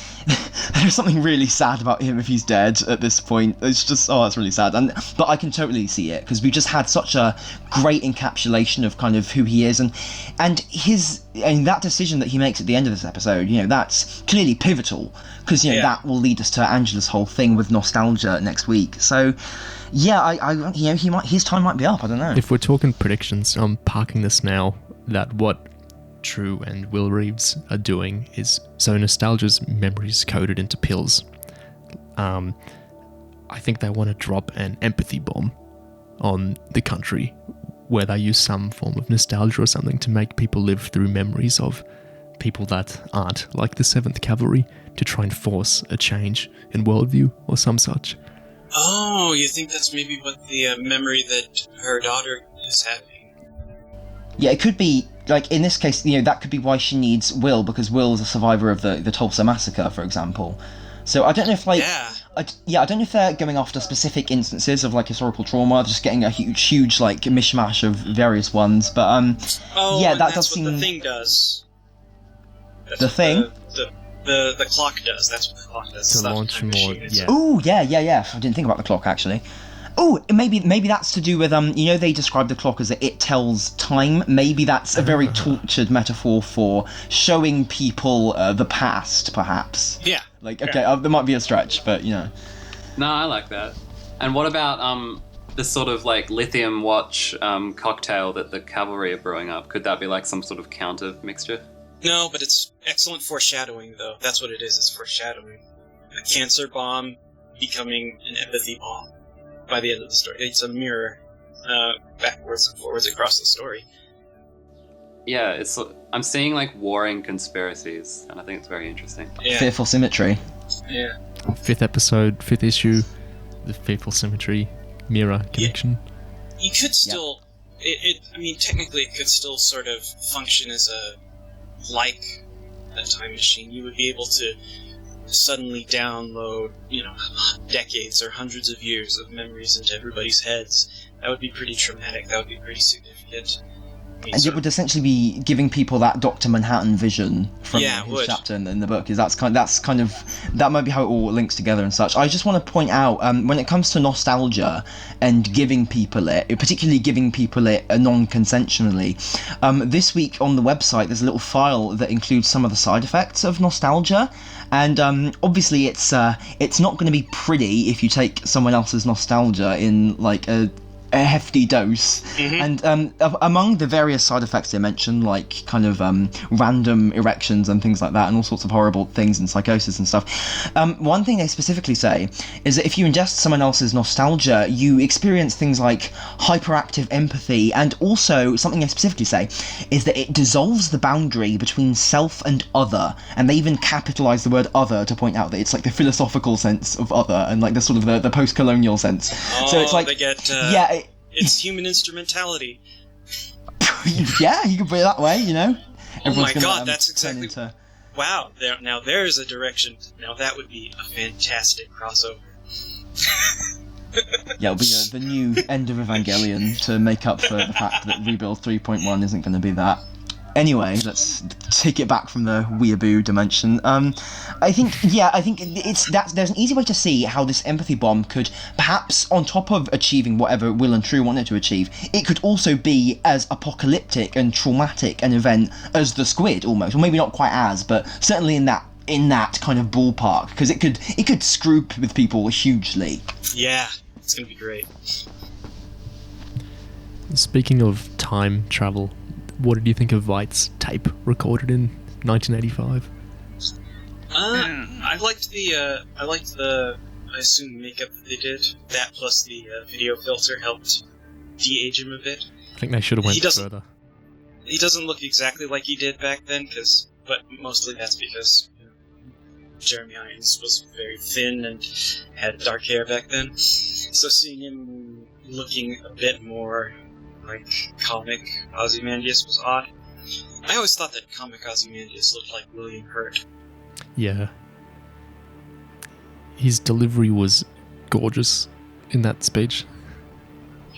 There's something really sad about him if he's dead at this point. It's just, it's really sad. But I can totally see it, because we just had such a great encapsulation of who he is, and that decision that he makes at the end of this episode, that's clearly pivotal, because that will lead us to Angela's whole thing with nostalgia next week. So, yeah, his time might be up. I don't know.
If we're talking predictions, I'm parking this now. That what True and Will Reeves are doing is, so nostalgia's memories coded into pills. I think they want to drop an empathy bomb on the country where they use some form of nostalgia or something to make people live through memories of people that aren't, like the 7th Cavalry, to try and force a change in worldview or some such.
Oh, you think that's maybe what the memory that her daughter is having?
Yeah, it could be, like, in this case, that could be why she needs Will, because Will is a survivor of the Tulsa Massacre, for example. So I don't know if, like...
Yeah.
I don't know if they're going after specific instances of, like, historical trauma, just getting a huge, like, mishmash of various ones, but, yeah, that does seem...
That's what the Thing does. That's
the Thing?
The clock does. That's what the clock does.
To launch more, yeah.
Ooh, yeah. I didn't think about the clock, actually. Oh, maybe that's to do with, they describe the clock as it tells time. Maybe that's a very tortured metaphor for showing people the past, perhaps.
Yeah.
Like, okay, there might be a stretch, but,
No, I like that. And what about this sort of, like, lithium watch cocktail that the cavalry are brewing up? Could that be, like, some sort of counter mixture?
No, but it's excellent foreshadowing, though. That's what it is. It's foreshadowing. A cancer bomb becoming an empathy bomb by the end of the story. It's a mirror backwards and forwards across the story.
Yeah, I'm seeing, like, warring conspiracies, and I think it's very interesting.
Yeah.
Fearful Symmetry.
Yeah.
5th episode, 5th issue, the Fearful Symmetry mirror connection.
You could still... I mean, technically it could still sort of function as a time machine. You would be able to suddenly download, decades or hundreds of years of memories into everybody's heads. That would be pretty traumatic. That would be pretty significant.
And it would essentially be giving people that Dr. Manhattan vision from his chapter in the book, because that might be how it all links together and such. I just want to point out, when it comes to nostalgia and giving people it, particularly giving people it non-consensually, this week on the website there's a little file that includes some of the side effects of nostalgia, and obviously it's not going to be pretty if you take someone else's nostalgia in like a hefty dose. Mm-hmm. And among the various side effects they mention, like kind of random erections and things like that, and all sorts of horrible things and psychosis and stuff, one thing they specifically say is that if you ingest someone else's nostalgia, you experience things like hyperactive empathy, and also something they specifically say is that it dissolves the boundary between self and other, and they even capitalize the word other to point out that it's like the philosophical sense of other and like the sort of the post-colonial sense. So it's like,
they get, it's human instrumentality.
Yeah, you can put it that way,
Oh my god, that's exactly... Wow, now there's a direction. Now that would be a fantastic crossover.
Yeah, it'll be the new end of Evangelion to make up for the fact that Rebuild 3.1 isn't going to be that. Anyway, let's take it back from the weeaboo dimension. I think there's an easy way to see how this empathy bomb could, perhaps on top of achieving whatever Will and True wanted to achieve, it could also be as apocalyptic and traumatic an event as the Squid, almost, or maybe not quite as, but certainly in that kind of ballpark, because it could screw with people hugely.
Yeah, it's gonna be great.
Speaking of time travel, what did you think of Veidt's tape recorded in 1985?
I liked the I assume makeup that they did. That plus the video filter helped de-age him a bit.
I think they should have went further.
He doesn't look exactly like he did back then, but mostly that's because Jeremy Irons was very thin and had dark hair back then. So seeing him looking a bit more like comic Ozymandias was odd. I always thought that comic Ozymandias looked like William Hurt.
Yeah. His delivery was gorgeous in that speech.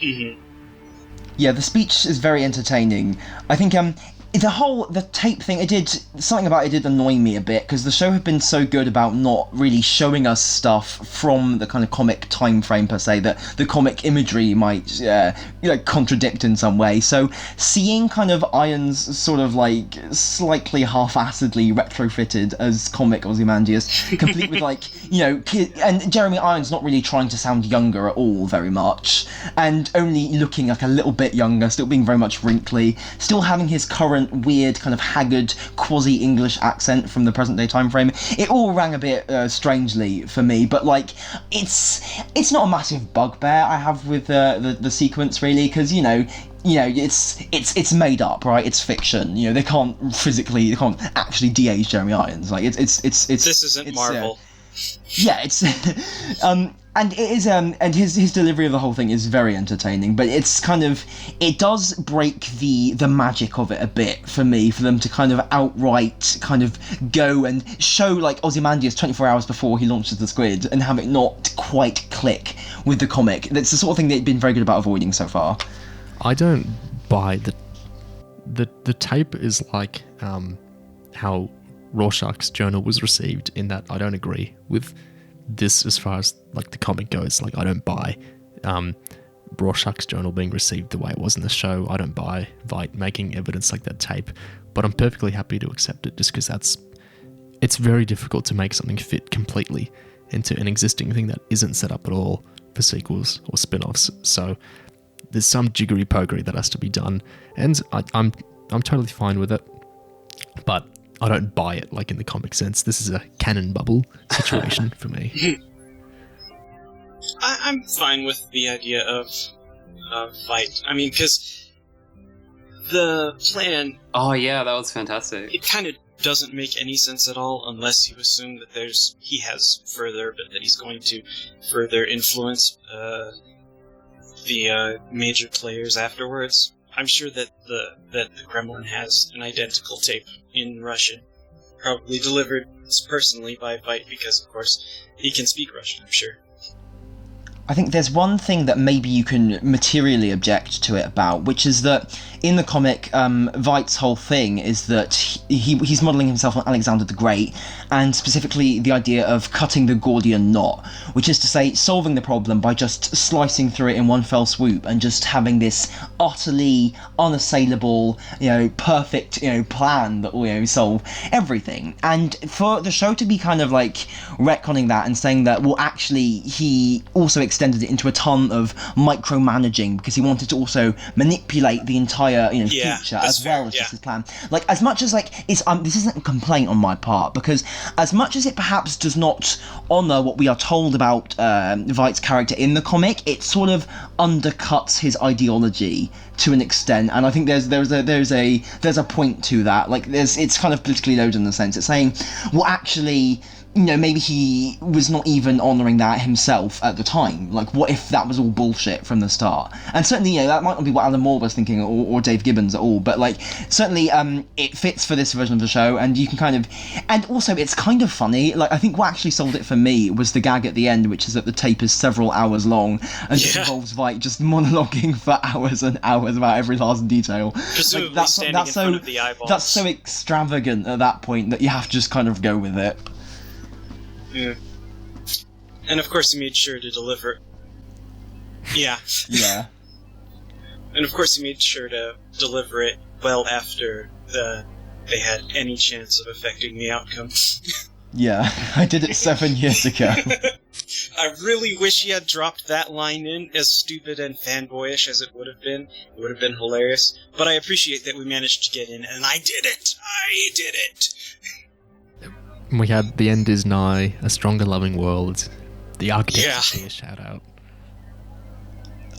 Mm-hmm.
Yeah, the speech is very entertaining. I think the tape thing, it did annoy me a bit, because the show had been so good about not really showing us stuff from the kind of comic time frame per se, that the comic imagery might contradict in some way. So seeing kind of Irons sort of like slightly half-assedly retrofitted as comic Ozymandias, complete with like, and Jeremy Irons not really trying to sound younger at all very much, and only looking like a little bit younger, still being very much wrinkly, still having his current weird kind of haggard quasi-English accent from the present day time frame. It all rang a bit strangely for me, but like it's not a massive bugbear I have with the sequence really, because it's made up, right? It's fiction. They can't actually de-age Jeremy Irons. Like it's
This isn't Marvel.
It's and it is and his delivery of the whole thing is very entertaining, but it's kind of, it does break the magic of it a bit for me, for them to kind of outright kind of go and show like Ozymandias 24 hours before he launches the squid and have it not quite click with the comic. That's the sort of thing they've been very good about avoiding so far.
I don't buy the tape is like how Rorschach's journal was received, in that I don't agree with this as far as like the comic goes. Like I don't buy Rorschach's journal being received the way it was in the show. I don't buy Veidt making evidence like that tape, but I'm perfectly happy to accept it just because it's very difficult to make something fit completely into an existing thing that isn't set up at all for sequels or spin-offs. So there's some jiggery-pokery that has to be done, and I'm totally fine with it, but I don't buy it like in the comic sense. This is a canon bubble situation for me.
I'm fine with the idea of Veidt. I mean, because the plan...
Oh yeah, that was fantastic.
It kind of doesn't make any sense at all unless you assume that he has further, but that he's going to further influence the major players afterwards. I'm sure that the Kremlin has an identical tape in Russian, probably delivered personally by Veidt, because of course he can speak Russian, I'm sure.
I think there's one thing that maybe you can materially object to it about, which is that in the comic, Veidt's whole thing is that he's modelling himself on Alexander the Great, and specifically the idea of cutting the Gordian knot, which is to say solving the problem by just slicing through it in one fell swoop and just having this utterly unassailable, perfect, plan that will, solve everything. And for the show to be kind of like retconning that and saying that, well, actually, he also extended it into a ton of micromanaging because he wanted to also manipulate the entire future as well as just his plan. Like, as much as it's this isn't a complaint on my part, because as much as it perhaps does not honour what we are told about Veidt's character in the comic, it sort of undercuts his ideology to an extent, and I think there's a point to that. Like, it's kind of politically loaded in the sense it's saying, well, actually, maybe he was not even honouring that himself at the time. Like, what if that was all bullshit from the start? And certainly, that might not be what Alan Moore was thinking, or Dave Gibbons at all, but, certainly, it fits for this version of the show, and you can kind of... And also, it's kind of funny. Like, I think what actually sold it for me was the gag at the end, which is that the tape is several hours long, and just involves Veidt just monologuing for hours and hours about every last detail.
Presumably that's in front of the eyeballs.
That's so extravagant at that point that you have to just kind of go with it.
Yeah. And of course he made sure to deliver... Yeah.
Yeah.
And of course he made sure to deliver it well after they had any chance of affecting the outcome.
Yeah, I did it 7 years ago.
I really wish he had dropped that line in, as stupid and fanboyish as it would have been. It would have been hilarious. But I appreciate that we managed to get in, and I did it! I did it!
We had The End Is Nigh, A Stronger Loving World, The Architect of a shout out.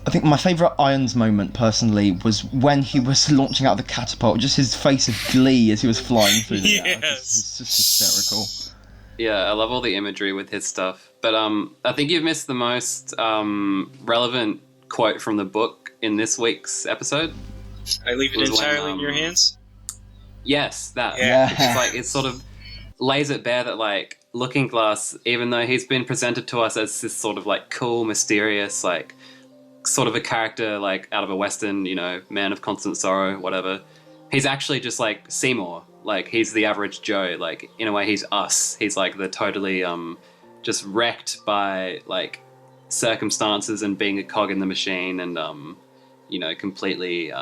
I think my favourite Irons moment, personally, was when he was launching out of the catapult, just his face of glee as he was flying through the air. It's just hysterical.
Yeah, I love all the imagery with his stuff. But I think you've missed the most relevant quote from the book in this week's episode.
I leave it entirely in your hands?
Yes, that.
Yeah.
It's sort of lays it bare that, Looking Glass, even though he's been presented to us as this sort of, cool, mysterious, sort of a character, out of a Western, man of constant sorrow, whatever, he's actually just, Seymour. He's the average Joe. In a way, he's us. He's, the totally, just wrecked by, circumstances and being a cog in the machine and, completely,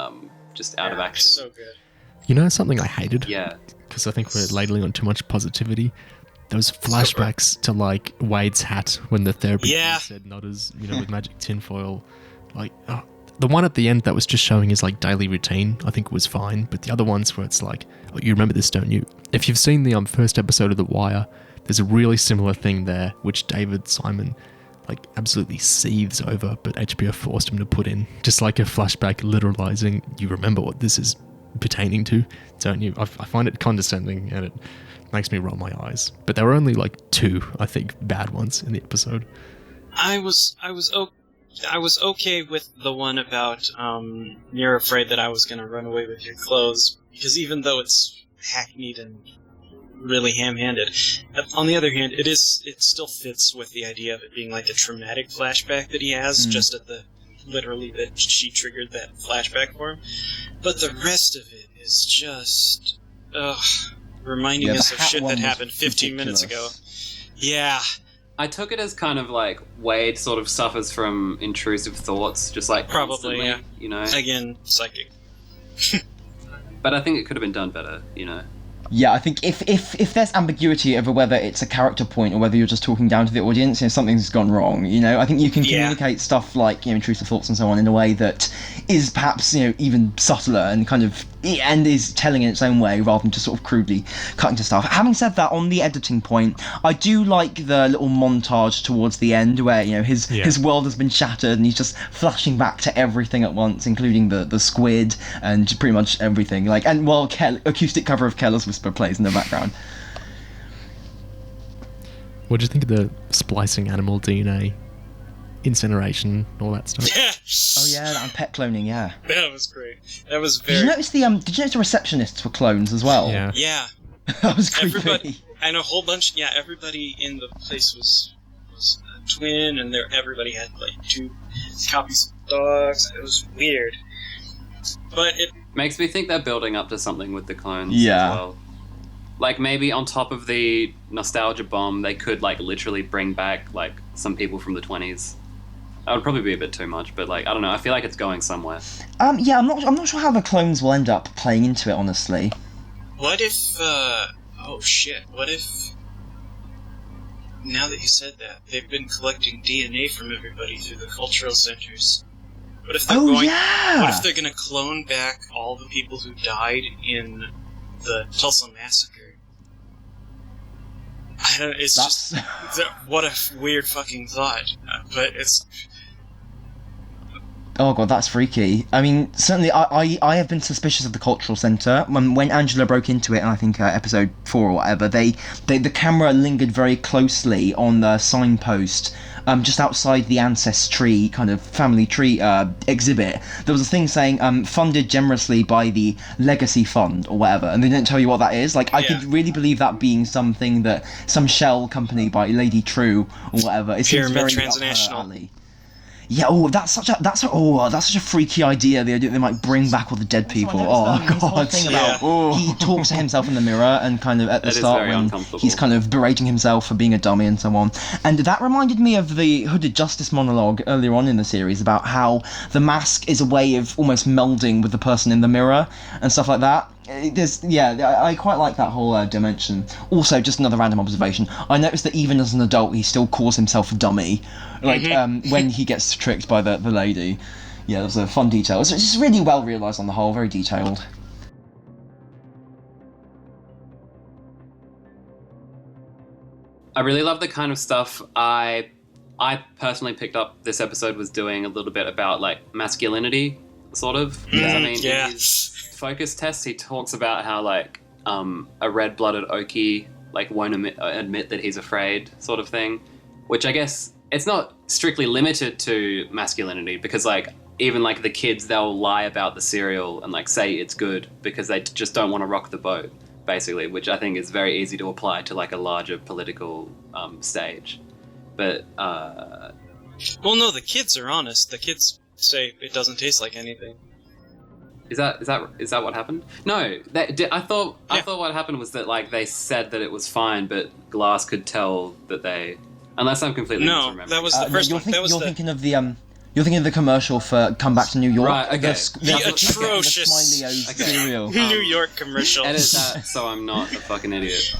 just out of action.
So good.
Something I hated?
Yeah.
Because I think we're ladling on too much positivity. Those flashbacks to Wade's hat when the therapy said not as with magic tinfoil. The one at the end that was just showing his daily routine, I think was fine. But the other ones where it's oh, you remember this, don't you? If you've seen the first episode of The Wire, there's a really similar thing there, which David Simon like absolutely seethes over, but HBO forced him to put in just like a flashback literalizing, you remember what this is pertaining to, don't you? I find it condescending and it makes me roll my eyes. But there were only like 2, I think, bad ones in the episode.
I was okay with the one about you're afraid that I was going to run away with your clothes, because even though it's hackneyed and really ham-handed, on the other hand, it still fits with the idea of it being like a traumatic flashback that he has, just at the literally that she triggered that flashback for him. But the rest of it is just reminding us of shit that happened 15 minutes ago. Yeah.
I took it as kind of like Wade sort of suffers from intrusive thoughts, just like
probably, yeah.
You know.
Again, psychic.
But I think it could have been done better, you know.
Yeah, I think if there's ambiguity over whether it's a character point or whether you're just talking down to the audience, something's gone wrong, you know? I think you can communicate stuff like, intrusive thoughts and so on in a way that is perhaps, even subtler and kind of, and is telling in its own way rather than just sort of crudely cutting to stuff. Having said that, on the editing point, I do like the little montage towards the end where, his world has been shattered and he's just flashing back to everything at once, including the squid and pretty much everything. And while acoustic cover of Keller's Whisper plays in the background.
What do you think of the splicing animal DNA, incineration, all that stuff?
Yeah.
Oh yeah, and pet cloning, yeah.
That was great. That was very...
Did you notice the receptionists were clones as well?
Yeah.
Yeah.
That was creepy.
Everybody, and a whole bunch, everybody in the place was a twin, and everybody had, 2 copies of dogs. It was weird. But it...
Makes me think they're building up to something with the clones as
Yeah.
well. Maybe on top of the nostalgia bomb, they could, literally bring back, some people from the 20s. That would probably be a bit too much, but, I don't know. I feel like it's going somewhere.
Yeah, I'm not sure how the clones will end up playing into it, honestly.
What if, what if, now that you said that, they've been collecting DNA from everybody through the cultural centers. What if they're What if they're gonna clone back all the people who died in the Tulsa massacre? I don't. It's just what a weird fucking thought. But it's.
Oh god, that's freaky. I mean, certainly I have been suspicious of the cultural centre. When Angela broke into it, and I think episode 4 or whatever, the camera lingered very closely on the signpost just outside the ancestry kind of family tree exhibit. There was a thing saying funded generously by the Legacy Fund or whatever, and they didn't tell you what that is. I could really believe that being something that some shell company by Lady True or whatever. It seems
Pyramid
very
Transnational.
up her alley. Yeah, that's such a freaky idea. The idea they might bring back all the dead people. Oh god! Thing about he talks to himself in the mirror and kind of at the start when he's kind of berating himself for being a dummy and so on. And that reminded me of the Hooded Justice monologue earlier on in the series about how the mask is a way of almost melding with the person in the mirror and stuff like that. I quite like that whole dimension. Also, just another random observation, I noticed that even as an adult he still calls himself a dummy, when he gets tricked by the lady. Yeah, that was a fun detail. It's just really well realised on the whole, very detailed.
I really love the kind of stuff I personally picked up this episode was doing a little bit about masculinity, sort of. In his focus test, he talks about how a red-blooded Okie won't admit that he's afraid, sort of thing. Which I guess it's not strictly limited to masculinity because even the kids, they'll lie about the cereal and say it's good because they just don't want to rock the boat, basically. Which I think is very easy to apply to a larger political stage. But
well, no, the kids are honest. The kids say it doesn't taste like anything.
Is that what happened? No, I thought what happened was that they said that it was fine, but Glass could tell that they. Unless I'm completely misremembering.
No, that was the first one.
You're thinking of the You're thinking of the commercial for Come Back to New York?
Right, okay.
The atrocious
the cereal.
New York commercial.
Edit that so I'm not a fucking idiot.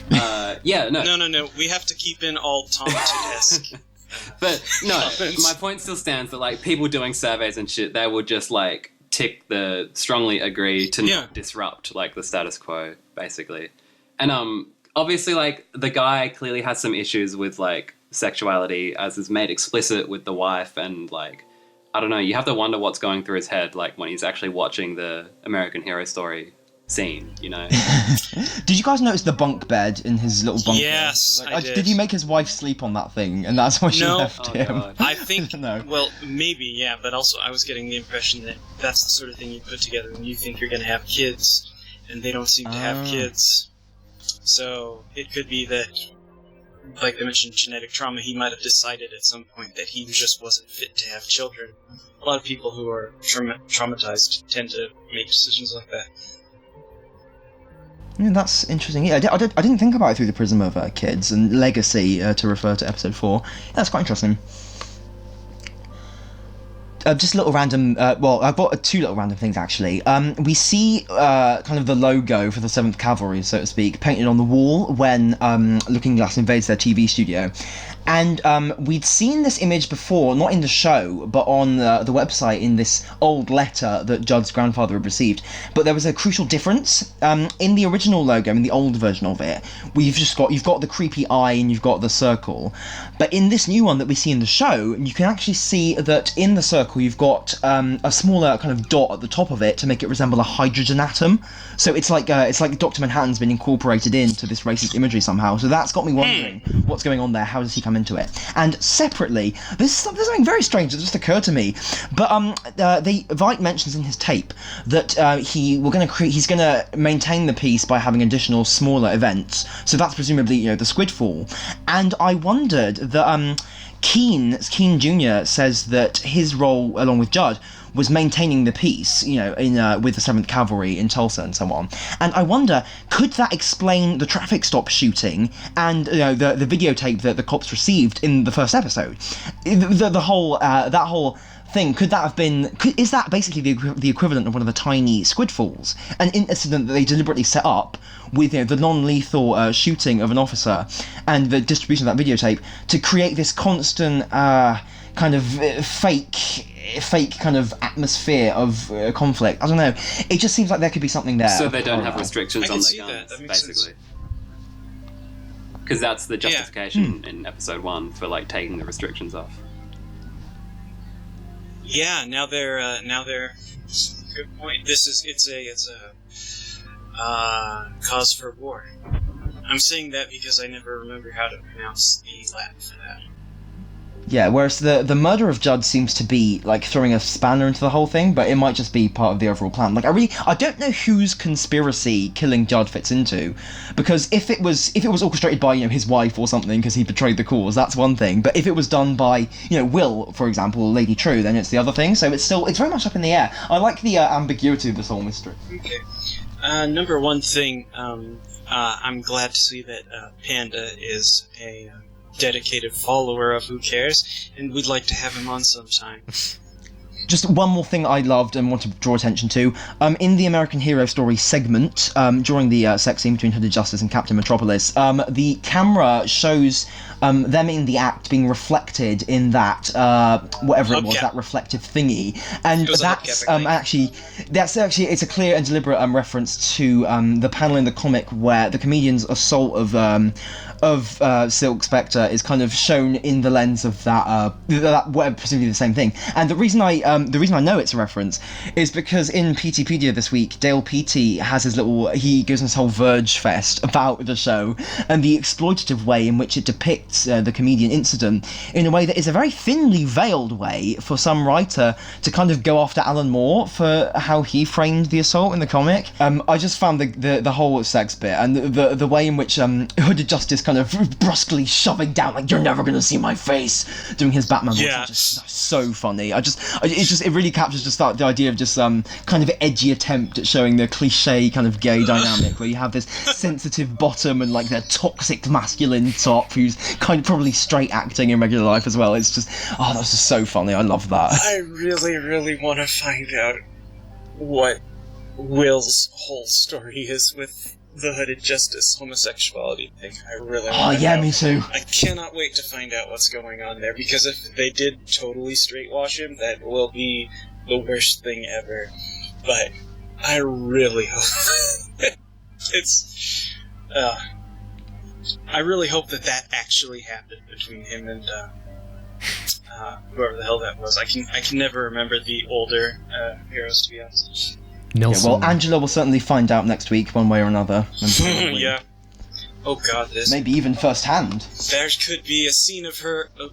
But, yeah, no.
No. We have to keep in all Tom-to-esque.
But, no, my point still stands that, people doing surveys and shit, they will just, tick the strongly agree to not disrupt, the status quo, basically. And, obviously, the guy clearly has some issues with, sexuality as is made explicit with the wife, and like, I don't know, you have to wonder what's going through his head, like when he's actually watching the American Hero Story scene, you know.
Did you guys notice the bunk bed in his little bunker?
Yes, I did.
Did he make his wife sleep on that thing, and that's why she left him?
God.
I think,
No.
well, maybe, yeah, but also I was getting the impression that that's the sort of thing you put together when you think you're going to have kids, and they don't seem to have kids. So it could be that, like they mentioned, genetic trauma, he might have decided at some point that he just wasn't fit to have children. A lot of people who are traumatized tend to make decisions like that.
Yeah, that's interesting. Yeah, I didn't think about it through the prism of kids and legacy, to refer to episode 4. Yeah, that's quite interesting. Just a little random, well, I've got 2 little random things, actually. We see kind of the logo for the 7th Cavalry, so to speak, painted on the wall when Looking Glass invades their TV studio. And we'd seen this image before, not in the show, but on the website in this old letter that Judd's grandfather had received. But there was a crucial difference. In the original logo, in the old version of it, you've got the creepy eye and you've got the circle. But in this new one that we see in the show, you can actually see that in the circle you've got a smaller kind of dot at the top of it to make it resemble a hydrogen atom. So it's like Dr. Manhattan's been incorporated into this racist imagery somehow. So that's got me wondering what's going on there. How does he come into it? And separately, there's something very strange that just occurred to me. But Veidt mentions in his tape that he's gonna maintain the peace by having additional smaller events. So that's presumably the Squidfall. And I wondered that Keen Jr. says that his role, along with Judd, was maintaining the peace, with the 7th Cavalry in Tulsa and so on. And I wonder, could that explain the traffic stop shooting and the videotape that the cops received in the first episode? That whole thing, could that have been? Is that basically the equivalent of one of the tiny Squidfalls, an incident that they deliberately set up with the non-lethal shooting of an officer and the distribution of that videotape to create this constant kind of fake kind of atmosphere of conflict? I don't know. It just seems like there could be something there.
So they don't have restrictions on their guns,
that makes
basically. Because that's the justification in episode 1 for like taking the restrictions off.
Yeah, now they're good point. It's a cause for war. I'm saying that because I never remember how to pronounce the Latin for that.
Yeah, whereas the murder of Judd seems to be like throwing a spanner into the whole thing, but it might just be part of the overall plan. Like I don't know whose conspiracy killing Judd fits into, because if it was orchestrated by his wife or something because he betrayed the cause, that's one thing. But if it was done by Will, for example, or Lady True, then it's the other thing. So it's very much up in the air. I like the ambiguity of this whole mystery.
Okay. Number one thing, I'm glad to see that Panda is a dedicated follower of Who Cares, and we'd like to have him on sometime.
Just one more thing I loved and want to draw attention to. In the American Hero Story segment, during the sex scene between Hooded Justice and Captain Metropolis, the camera shows them in the act being reflected in that whatever it was, that reflective thingy, and that's actually it's a clear and deliberate reference to the panel in the comic where the comedian's assault of Silk Spectre is kind of shown in the lens of that presumably the same thing. And the reason I know it's a reference is because in PTpedia this week, Dale PT has he goes on this whole Verge fest about the show and the exploitative way in which it depicts the comedian incident in a way that is a very thinly veiled way for some writer to kind of go after Alan Moore for how he framed the assault in the comic. I just found the whole sex bit and the way in which Hooded Justice kind of brusquely shoving down, like, "You're never gonna see my face," doing his Batman voice. Yeah. Just so funny. It really captures just the idea of just kind of edgy attempt at showing the cliche kind of gay dynamic where you have this sensitive bottom and like their toxic masculine top who's kind of probably straight acting in regular life as well. It's just, that's just so funny. I love that.
I really, really want to find out what Will's whole story is with the Hooded Justice homosexuality thing. I really want to know.
Me too.
I cannot wait to find out what's going on there, because if they did totally straightwash him, that will be the worst thing ever. But I really hope it's... I really hope that actually happened between him and whoever the hell that was. I can never remember the older heroes, to be honest.
Nelson.
Yeah, well, Angela will certainly find out next week, one way or another.
Yeah. Oh god,
maybe even firsthand.
There could be a scene of her. Oh,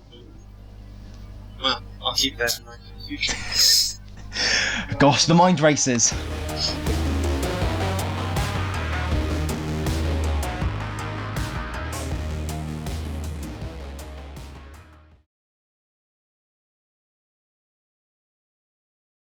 well, I'll keep that in mind for the future.
Gosh, the mind races.